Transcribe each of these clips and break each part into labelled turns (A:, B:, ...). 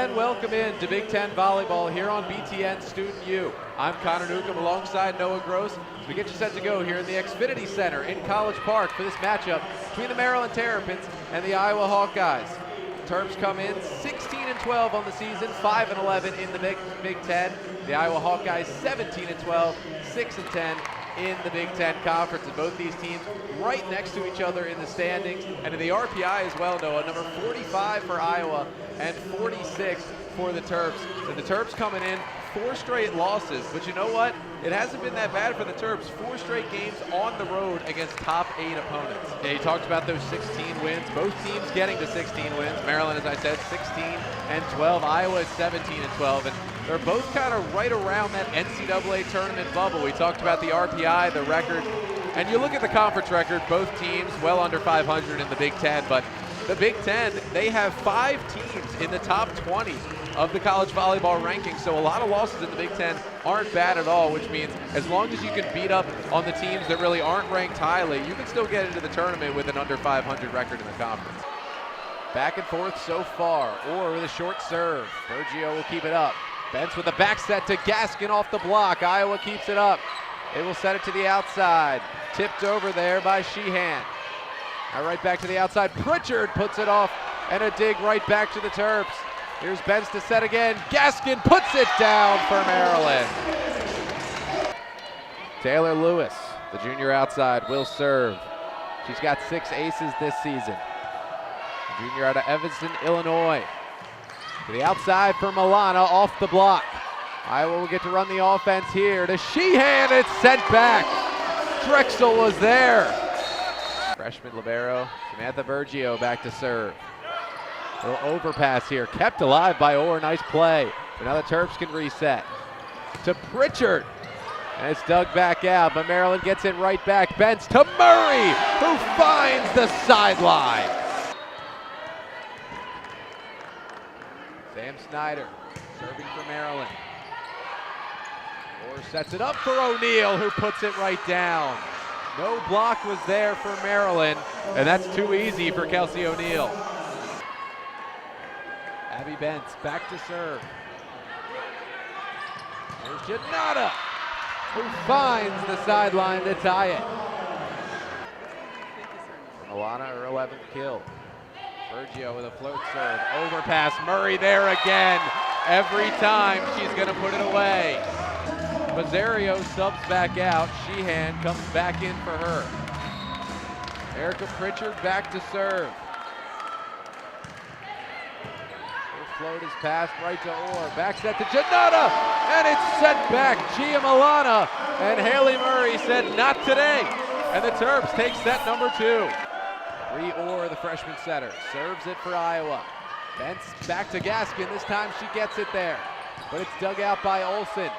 A: And welcome in to Big Ten Volleyball here on BTN Student U. I'm Connor Newcomb alongside Noah Gross. We get you set to go here in the Xfinity Center in College Park for this matchup between the Maryland Terrapins and the Iowa Hawkeyes. Terps come in 16-12 on the season, 5-11 in the Big Ten. The Iowa Hawkeyes 17-12, 6-10 in the Big Ten Conference. And both these teams right next to each other in the standings and in the RPI as well, Noah. Number 45 for Iowa and 46 for the Terps. So the Terps coming in 4 straight losses, but you know what? It hasn't been that bad for the Terps. 4 straight games on the road against top 8 opponents. Yeah, you talked about those 16 wins. Both teams getting to 16 wins. Maryland, as I said, 16-12. Iowa is 17-12, and they're both kind of right around that NCAA tournament bubble. We talked about the RPI, the record, and you look at the conference record, both teams well under 500 in the Big Ten, but the Big Ten, they have 5 teams in the top 20 of the college volleyball rankings, so a lot of losses in the Big Ten aren't bad at all, which means as long as you can beat up on the teams that really aren't ranked highly, you can still get into the tournament with an under 500 record in the conference. Back and forth so far, or with a short serve. Bergio will keep it up. Bentz with a back set to Gaskin off the block. Iowa keeps it up. They will set it to the outside. Tipped over there by Sheehan. Now right back to the outside. Pritchard puts it off, and a dig right back to the Terps. Here's Bentz to set again. Gaskin puts it down for Maryland. Taylor Lewis, the junior outside, will serve. She's got 6 aces this season. Junior out of Evanston, Illinois. To the outside for Milana, off the block. Iowa will get to run the offense here to Sheehan. It's sent back. Drexel was there. Freshman libero, Samantha Bergio back to serve. A little overpass here, kept alive by Orr, nice play. But now the Terps can reset. To Pritchard, and it's dug back out, but Maryland gets it right back. Bentz to Murray, who finds the sideline. Sam Snyder, serving for Maryland. Orr sets it up for O'Neal, who puts it right down. No block was there for Maryland, and that's too easy for Kelsey O'Neal. Abby Bentz back to serve. Here's Janata, who finds the sideline to tie it. Milana, her 11th kill. Bergio with a float serve. Overpass, Murray there again. Every time she's going to put it away. Mazzario subs back out. Sheehan comes back in for her. Erica Pritchard back to serve. Float is passed right to Orr. Back set to Janata, and it's sent back. Gia Milana, and Haley Murray said not today. And the Terps take set number 2. Bree Orr, the freshman setter, serves it for Iowa. Bentz back to Gaskin. This time she gets it there, but it's dug out by Olsen.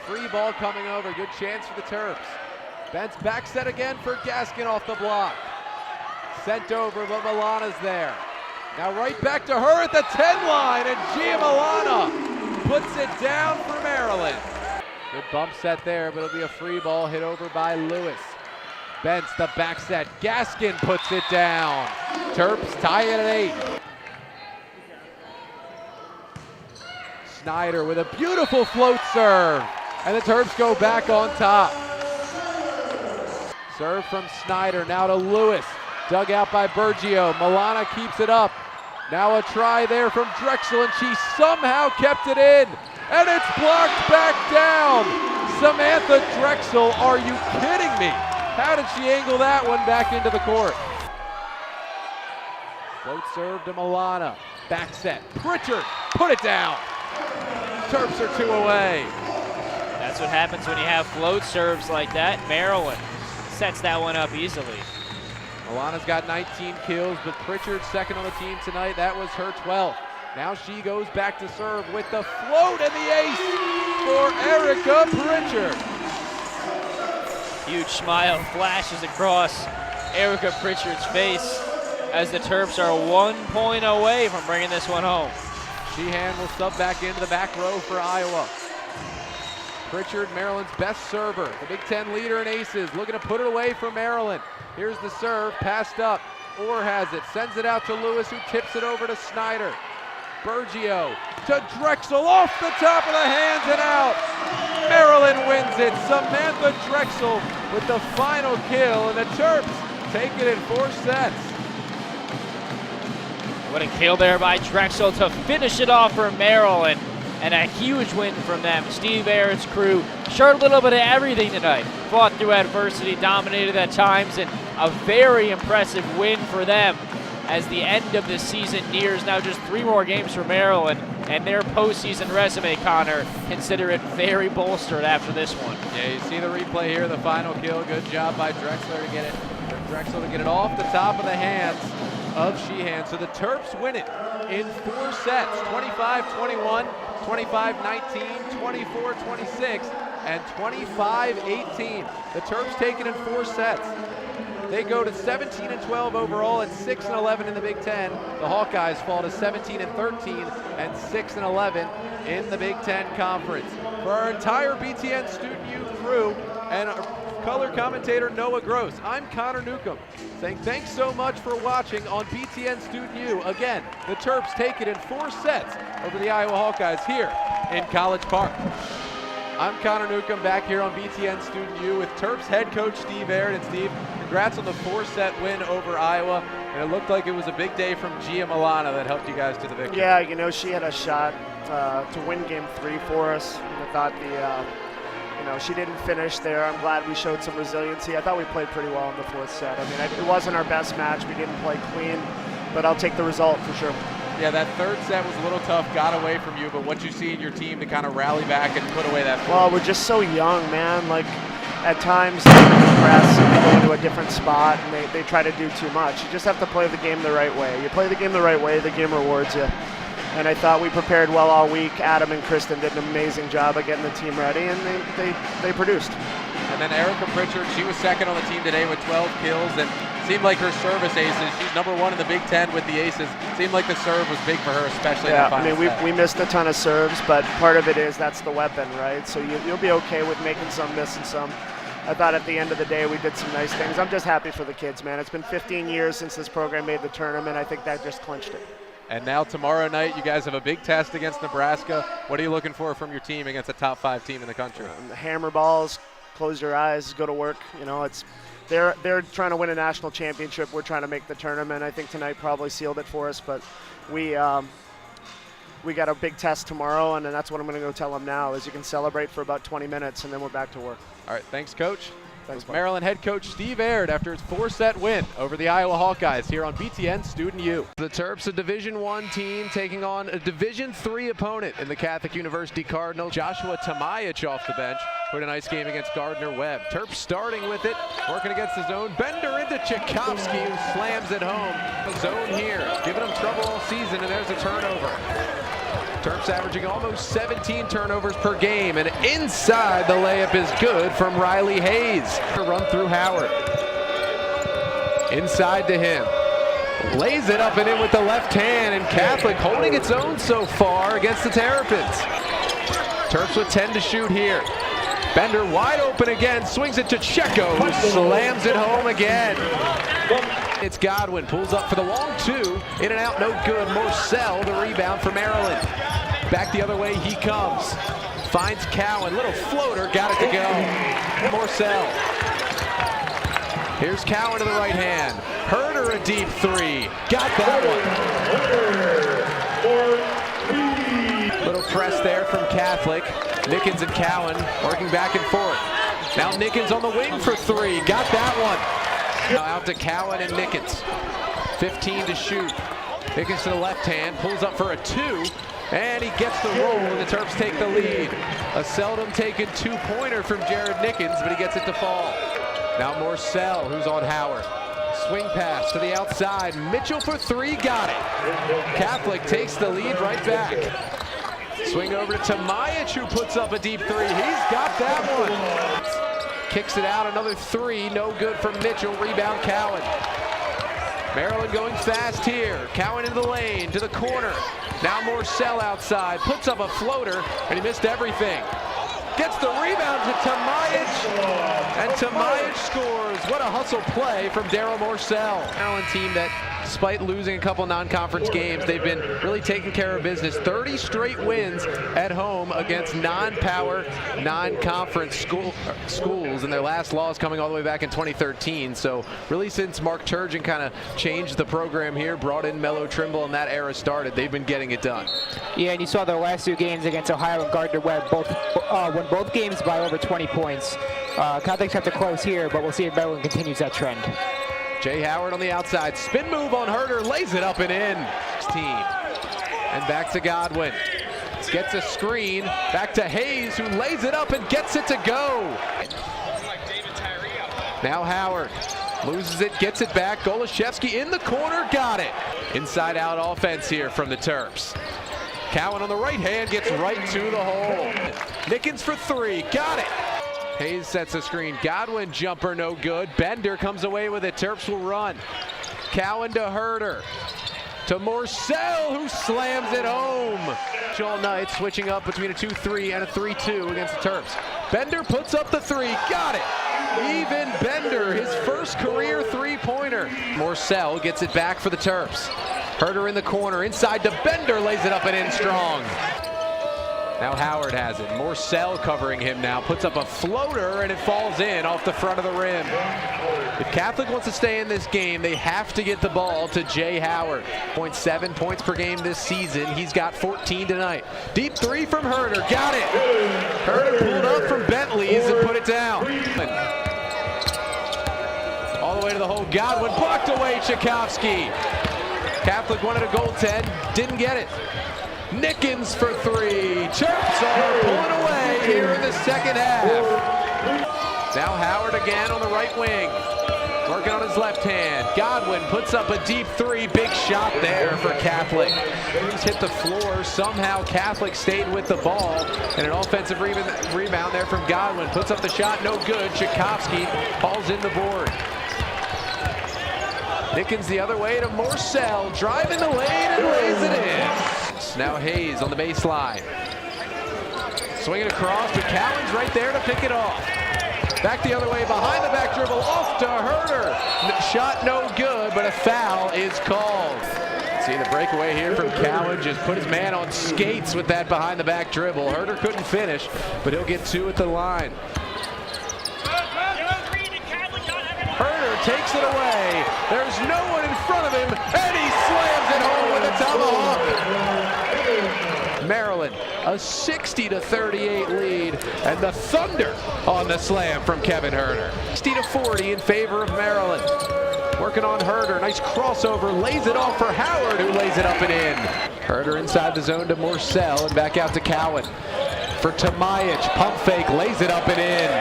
A: Free ball coming over. Good chance for the Terps. Bentz back set again for Gaskin off the block. Sent over, but Milana's there. Now right back to her at the 10 line, and Gia Milana puts it down for Maryland. Good bump set there, but it'll be a free ball hit over by Lewis. Bentz the back set. Gaskin puts it down. Terps tie it at 8. Snyder with a beautiful float serve, and the Terps go back on top. Serve from Snyder, now to Lewis. Dug out by Bergio. Milana keeps it up. Now a try there from Drexel, and she somehow kept it in. And it's blocked back down. Samantha Drexel, are you kidding me? How did she angle that one back into the court? Float serve to Milana. Back set. Pritchard, put it down. Terps are 2 away.
B: That's what happens when you have float serves like that. Maryland sets that one up easily.
A: Milana's got 19 kills, but Pritchard's second on the team tonight. That was her 12th. Now she goes back to serve with the float and the ace for Erica Pritchard.
B: Huge smile flashes across Erica Pritchard's face as the Terps are 1 point away from bringing this one home.
A: Sheehan will sub back into the back row for Iowa. Pritchard, Maryland's best server, the Big Ten leader in aces, looking to put it away for Maryland. Here's the serve, passed up. Orr has it, sends it out to Lewis, who tips it over to Snyder. Bergio to Drexel, off the top of the hands and out. Maryland wins it. Samantha Drexel with the final kill, and the Terps take it in 4 sets.
B: What a kill there by Drexel to finish it off for Maryland, and a huge win from them. Steve Aird's crew showed a little bit of everything tonight. Fought through adversity, dominated at times, and a very impressive win for them as the end of the season nears. Now just 3 more games for Maryland, and their postseason resume, Connor, consider it very bolstered after this one.
A: Yeah, you see the replay here, the final kill. Good job by Drexler to get it. Drexel to get it off the top of the hands of Sheehan. So the Terps win it in 4 sets, 25-21, 25-19, 24-26, and 25-18. The Terps take it in 4 sets. They go to 17-12 overall and 6-11 in the Big Ten. The Hawkeyes fall to 17-13 and 6-11 in the Big Ten Conference. For our entire BTN Student U crew and our color commentator Noah Gross, I'm Connor Newcomb saying thanks so much for watching on BTN Student U. Again, the Terps take it in 4 sets over the Iowa Hawkeyes here in College Park. I'm Connor Newcomb back here on BTN Student U with Terps head coach Steve Aird. And Steve, congrats on the 4-set win over Iowa. And it looked like it was a big day from Gia Milana that helped you guys to the victory.
C: Yeah, you know, she had a shot to win game 3 for us. I thought she didn't finish there. I'm glad we showed some resiliency. I thought we played pretty well in the 4th set. I mean, it wasn't our best match. We didn't play clean, but I'll take the result for sure.
A: Yeah, that 3rd set was a little tough, got away from you, but what you see in your team to kind of rally back and put away that 4th?
C: Well, we're just so young, man. Like, at times they press and they go into a different spot and they try to do too much. You just have to play the game the right way. You play the game the right way, the game rewards you. And I thought we prepared well all week. Adam and Kristen did an amazing job of getting the team ready, and they produced.
A: And then Erica Pritchard, she was 2nd on the team today with 12 kills, and seemed like her service aces. She's number 1 in the Big Ten with the aces. Seemed like the serve was big for her, especially in the final set.
C: We missed a ton of serves, but part of it is that's the weapon, right? So you'll be okay with making some, missing some. I thought at the end of the day we did some nice things. I'm just happy for the kids, man. It's been 15 years since this program made the tournament. I think that just clinched it.
A: And now tomorrow night, you guys have a big test against Nebraska. What are you looking for from your team against a top 5 team in the country?
C: Hammer balls, close your eyes, go to work. You know, they're trying to win a national championship. We're trying to make the tournament. I think tonight probably sealed it for us, but we got a big test tomorrow, and that's what I'm going to go tell them now is you can celebrate for about 20 minutes, and then we're back to work.
A: All right, thanks, Coach.
C: Thanks,
A: Maryland head coach Steve Aird after his 4-set win over the Iowa Hawkeyes here on BTN Student U. The Terps, a Division I team, taking on a Division III opponent in the Catholic University Cardinals. Joshua Tamajic off the bench. Put a nice game against Gardner-Webb. Terps starting with it, working against the zone. Bender into Tchaikovsky, who slams it home. Zone here, giving them trouble all season, and there's a turnover. Terps averaging almost 17 turnovers per game, and inside the layup is good from Riley Hayes. To run through Howard. Inside to him. Lays it up and in with the left hand, and Catholic holding its own so far against the Terrapins. Terps with 10 to shoot here. Bender wide open again, swings it to Checo, who slams it home again. It's Godwin, pulls up for the long 2, in and out, no good. Morcell, the rebound for Maryland. Back the other way he comes. Finds Cowan, little floater, got it to go. Morcell. Here's Cowan to the right hand. Herder a deep 3, got that one. Little press there from Catholic. Nickens and Cowan working back and forth. Now Nickens on the wing for 3, got that one. Now out to Cowan and Nickens. 15 to shoot. Nickens to the left hand, pulls up for a 2, and he gets the roll, and the Terps take the lead. A seldom taken 2-pointer from Jared Nickens, but he gets it to fall. Now Morcell, who's on Howard. Swing pass to the outside. Mitchell for 3, got it. Catholic takes the lead right back. Swing over to Tamajic, who puts up a deep 3. He's got that one. Kicks it out, another 3, no good from Mitchell. Rebound Cowan. Maryland going fast here. Cowan in the lane, to the corner. Now Morcell outside, puts up a floater, and he missed everything. gets the rebound to Tamajic, and Tamajic scores. What a hustle play from Daryl Morcell. Maryland team that, despite losing a couple non-conference games, they've been really taking care of business. 30 straight wins at home against non-power, non-conference schools, and their last loss coming all the way back in 2013. So really, since Mark Turgeon kind of changed the program here, brought in Mello Trimble, and that era started, they've been getting it done.
D: Yeah, and you saw their last two games against Ohio and Gardner-Webb both won both games by over 20 points. Catholics have to close here, but we'll see if Maryland continues that trend.
A: Jay Howard on the outside, spin move on Herder, lays it up and in. 16. And back to Godwin. Gets a screen, back to Hayes, who lays it up and gets it to go. Now Howard loses it, gets it back. Golashevsky in the corner, got it. Inside out offense here from the Terps. Cowan on the right hand gets right to the hole. Nickens for three, got it. Hayes sets a screen. Godwin jumper, no good. Bender comes away with it. Terps will run. Cowan to Herder. To Morcell, who slams it home. All night switching up between a 2-3 and a 3-2 against the Terps. Bender puts up the three. Got it. Even Bender, his first career three-pointer. Morcell gets it back for the Terps. Herder in the corner. Inside to Bender. Lays it up and in strong. Now Howard has it. Morcell covering him now. Puts up a floater and it falls in off the front of the rim. If Catholic wants to stay in this game, they have to get the ball to Jay Howard. 0.7 points per game this season. He's got 14 tonight. Deep three from Herder. Got it. Herder pulled up from Bentley's and put it down. All the way to the hole. Godwin blocked away Tchaikovsky. Catholic wanted a goaltend. Didn't get it. Nickens for three. Terps are pulling away here in the second half. Now Howard again on the right wing. Working on his left hand. Godwin puts up a deep three. Big shot there for Catholic. Just hit the floor. Somehow Catholic stayed with the ball. And an offensive rebound there from Godwin. Puts up the shot. No good. Tchaikovsky hauls in the board. Nickens the other way to Morcell. Driving the lane and lays it in. Now Hayes on the baseline. Swinging across, but Cowan's right there to pick it off. Back the other way, behind the back dribble, off to Herder. Shot no good, but a foul is called. See the breakaway here from Cowan, just put his man on skates with that behind the back dribble. Herder couldn't finish, but he'll get two at the line. Herder takes it away. There's no one in front of him, and he slams it home with a tomahawk. Maryland, a 60-38 lead, and the Thunder on the slam from Kevin Herder. 60-40 in favor of Maryland. Working on Herder, nice crossover, lays it off for Howard, who lays it up and in. Herder inside the zone to Morcell, and back out to Cowan. For Tamajic, pump fake, lays it up and in.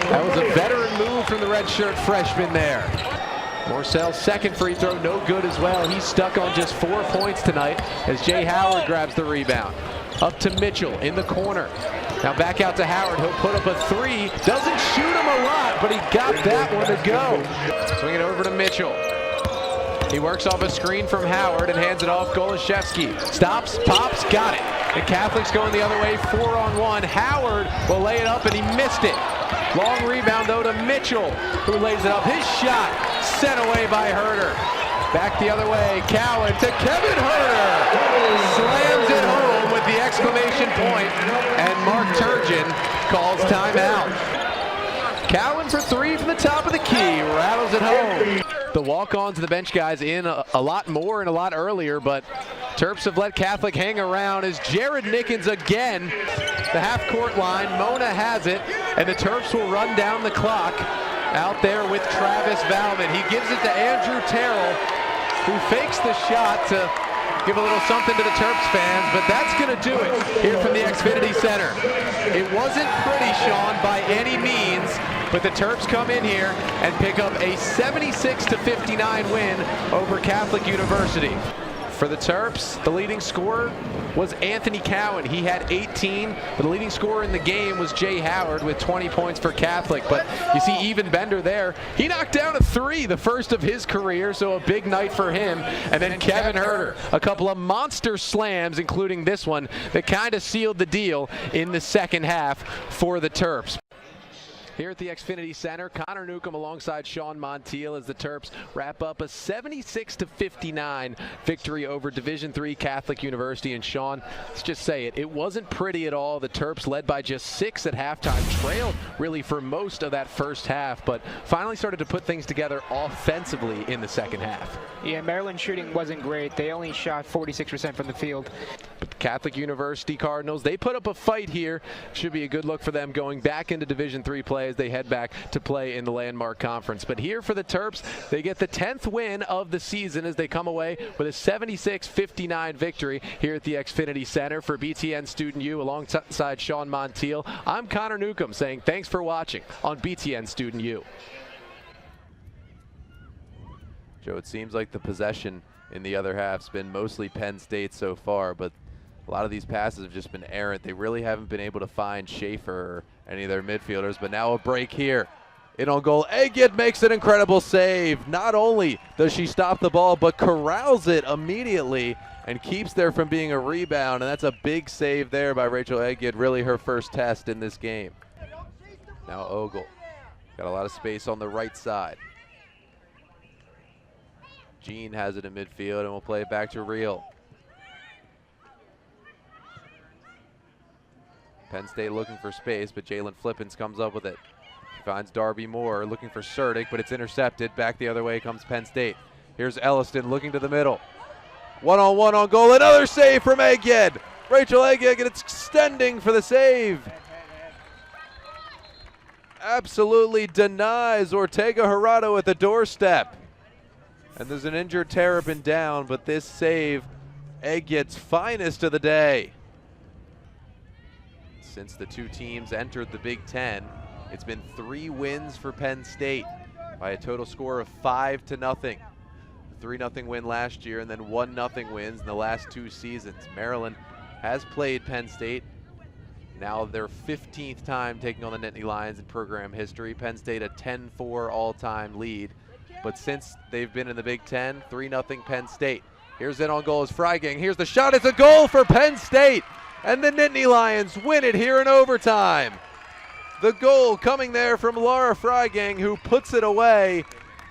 A: That was a veteran move from the redshirt freshman there. Morcell's second free throw, no good as well. He's stuck on just 4 points tonight as Jay Howard grabs the rebound. Up to Mitchell in the corner. Now back out to Howard. He'll put up a three. Doesn't shoot him a lot, but he got that one to go. Swing it over to Mitchell. He works off a screen from Howard and hands it off Golashevsky. Stops, pops, got it. And Catholic's going the other way, 4-on-1. Howard will lay it up and he missed it. Long rebound though to Mitchell, who lays it up. His shot sent away by Herder. Back the other way, Cowan to Kevin Herder. Slams it home with the exclamation point, and Mark Turgeon calls timeout. Cowan for three from the top of the key, rattles it home. The walk-ons and the bench guys in a lot more and a lot earlier, but Terps have let Catholic hang around as Jared Nickens again, the half-court line. Mona has it, and the Terps will run down the clock out there with Travis Valman. He gives it to Andrew Terrell, who fakes the shot to give a little something to the Terps fans, but that's going to do it here from the Xfinity Center. It wasn't pretty, Sean, by any means, but the Terps come in here and pick up a 76-59 win over Catholic University. For the Terps, the leading scorer was Anthony Cowan. He had 18. The leading scorer in the game was Jay Howard with 20 points for Catholic. But you see even Bender there. He knocked down a 3, the first of his career, so a big night for him. And then Kevin Herter, a couple of monster slams, including this one, that kind of sealed the deal in the second half for the Terps. Here at the Xfinity Center, Connor Newcomb alongside Sean Montiel as the Terps wrap up a 76-59 victory over Division III Catholic University. And Sean, let's just say it wasn't pretty at all. The Terps led by just 6 at halftime, trailed really for most of that first half, but finally started to put things together offensively in the second half.
D: Yeah, Maryland's shooting wasn't great. They only shot 46% from the field.
A: But the Catholic University Cardinals, they put up a fight here. Should be a good look for them going back into Division III play as they head back to play in the Landmark Conference. But here for the Terps, they get the 10th win of the season as they come away with a 76-59 victory here at the Xfinity Center. For BTN Student U alongside Sean Montiel, I'm Connor Newcomb saying thanks for watching on BTN Student U. Joe, it seems like the possession in the other half's been mostly Penn State so far, but a lot of these passes have just been errant. They really haven't been able to find Schaefer or any of their midfielders, but now a break here. In on goal, Egid makes an incredible save. Not only does she stop the ball, but corrals it immediately and keeps there from being a rebound, and that's a big save there by Rachel Egid, really her first test in this game. Now Ogle, got a lot of space on the right side. Jean has it in midfield, and we'll play it back to Reel. Penn State looking for space, but Jalen Flippins comes up with it. He finds Darby Moore looking for Surdick, but it's intercepted. Back the other way comes Penn State. Here's Elliston looking to the middle. One-on-one on goal. Another save from Egid. Rachel Egid extending for the save. Absolutely denies Ortega Jurado at the doorstep. And there's an injured Terrapin down, but this save, Egid's finest of the day. Since the two teams entered the Big Ten, it's been 3 wins for Penn State by a total score of 5-0. 3-0 win last year and then 1-0 wins in the last 2 seasons. Maryland has played Penn State. Now their 15th time taking on the Nittany Lions in program history. Penn State a 10-4 all-time lead. But since they've been in the Big Ten, 3-0 Penn State. Here's in on goal is Freigang. Here's the shot. It's a goal for Penn State. And the Nittany Lions win it here in overtime. The goal coming there from Laura Freigang, who puts it away.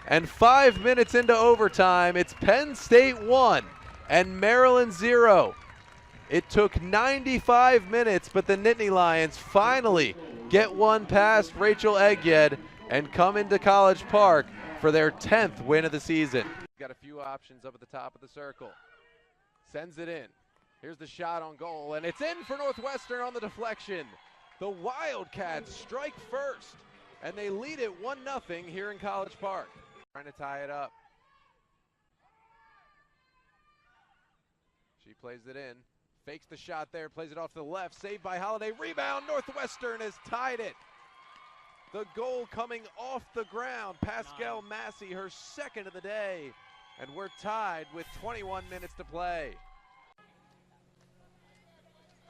A: And 5 minutes into overtime, it's Penn State 1 and Maryland 0. It took 95 minutes, but the Nittany Lions finally get one past Rachel Egid and come into College Park for their 10th win of the season. Got a few options up at the top of the circle. Sends it in. Here's the shot on goal, and it's in for Northwestern on the deflection. The Wildcats strike first, and they lead it 1-0 here in College Park. Trying to tie it up. She plays it in, fakes the shot there, plays it off to the left, saved by Holiday, rebound, Northwestern has tied it. The goal coming off the ground, Pascal Massey, her second of the day, and we're tied with 21 minutes to play.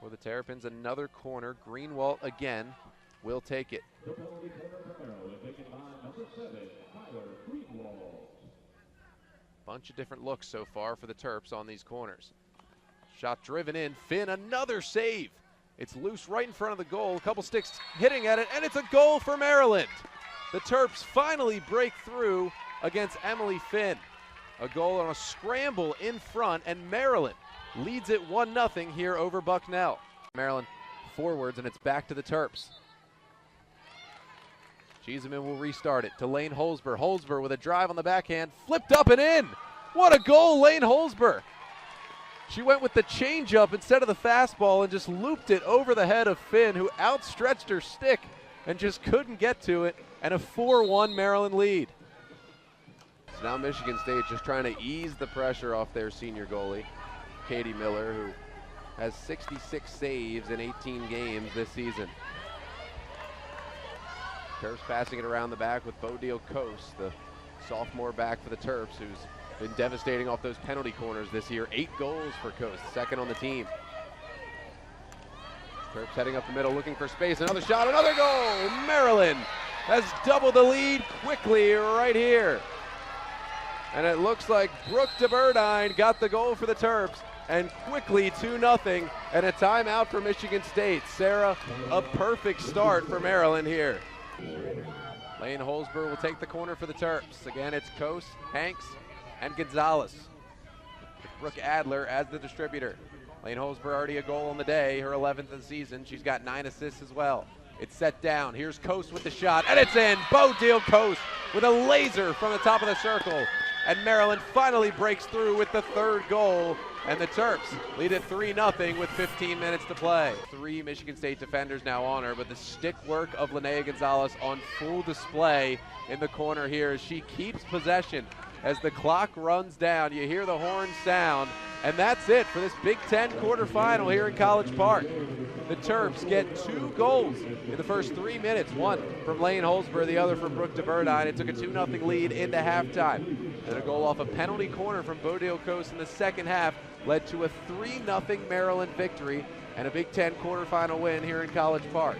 A: For the Terrapins, another corner. Greenwald again will take it. Bunch of different looks so far for the Terps on these corners. Shot driven in. Finn, another save. It's loose right in front of the goal. A couple sticks hitting at it, and it's a goal for Maryland. The Terps finally break through against Emily Finn. A goal on a scramble in front, and Maryland leads it 1-0 here over Bucknell. Maryland forwards, and it's back to the Terps. Cheeseman will restart it to Lane Holsber. Holsber with a drive on the backhand, flipped up and in. What a goal, Lane Holsber. She went with the changeup instead of the fastball and just looped it over the head of Finn, who outstretched her stick and just couldn't get to it, and a 4-1 Maryland lead. So now Michigan State just trying to ease the pressure off their senior goalie, Katie Miller, who has 66 saves in 18 games this season. Terps passing it around the back with Bodil Coase, the sophomore back for the Terps, who's been devastating off those penalty corners this year. 8 goals for Coast, second on the team. Terps heading up the middle, looking for space. Another shot, another goal. Maryland has doubled the lead quickly right here. And it looks like Brooke DeBurdine got the goal for the Terps, and quickly 2-0, and a timeout for Michigan State. Sarah, a perfect start for Maryland here. Lane Holzberg will take the corner for the Terps. Again, it's Coase, Hanks, and Gonzalez. Brooke Adler as the distributor. Lane Holzberg already a goal on the day, her 11th of the season. She's got 9 assists as well. It's set down. Here's Coase with the shot, and it's in. Bodil Coase with a laser from the top of the circle. And Maryland finally breaks through with the 3rd goal, and the Terps lead it 3-0 with 15 minutes to play. 3 Michigan State defenders now on her, but the stick work of Linnea Gonzalez on full display in the corner here as she keeps possession. As the clock runs down, you hear the horn sound, and that's it for this Big Ten quarterfinal here in College Park. The Terps get 2 goals in the first 3 minutes, one from Lane Holzberg, the other from Brooke DeBurdine. It took a 2-0 lead into halftime. And a goal off a penalty corner from Bodil Coase in the second half led to a 3-0 Maryland victory and a Big Ten quarterfinal win here in College Park.